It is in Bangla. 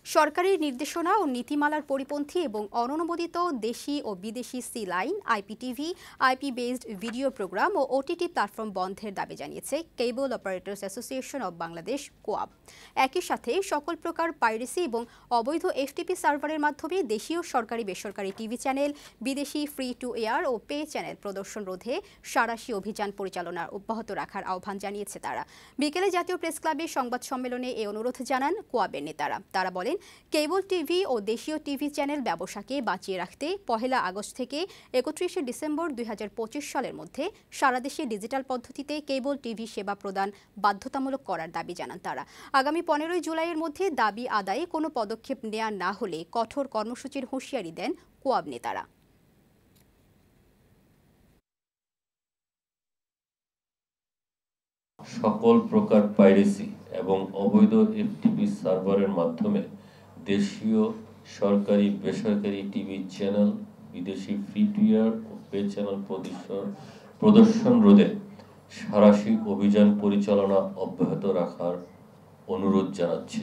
সরকারি নির্দেশনা ও নীতিমালার পরিপন্থী এবং অননুমোদিত দেশি ও বিদেশি সি line, IPTV, IP based video program ও ওটিটি প্ল্যাটফর্ম বন্ধের দাবি জানিয়েছে cable operators association of Bangladesh KOAB. একই সাথে সকল প্রকার পাইরেসি এবং অবৈধ এফটিপি সার্ভারের মাধ্যমে দেশীয় সরকারি বেসরকারি টিভি চ্যানেল, বিদেশি ফ্রি টু এয়ার ও পে চ্যানেল প্রদর্শন রোধে সাঁড়াশি অভিযান পরিচালনা অব্যাহত রাখার আহ্বান জানিয়েছে তারা। বিকেলে জাতীয় প্রেস ক্লাবে সংবাদ সম্মেলনে এই অনুরোধ জানান কোয়াবের নেতারা। তারা বলেন, কেবল টিভি ও দেশীয় টিভি চ্যানেল ব্যবসাকে বাঁচিয়ে রাখতে ১ আগস্ট থেকে ৩১ ডিসেম্বর ২০২৫ সালের মধ্যে সারা দেশে ডিজিটাল পদ্ধতিতে কেবল টিভি সেবা প্রদান বাধ্যতামূলক করার দাবি জানান তারা। আগামী ১৫ জুলাইয়ের মধ্যে দাবি আদায়ে কোনো পদক্ষেপ নেওয়া না হলে কঠোর কর্মসূচির হুঁশিয়ারি দেন কোয়াব নেতারা। সকল প্রকার পাইরেসি এবং অবৈধ এফটিপি সার্ভারের মাধ্যমে দেশীয় সরকারি বেসরকারি টিভি চ্যানেল, বিদেশি ফ্রি টু এয়ার ও পে চ্যানেল প্রদর্শন রোধে সাঁড়াশি অভিযান পরিচালনা অব্যাহত রাখার অনুরোধ জানাচ্ছি।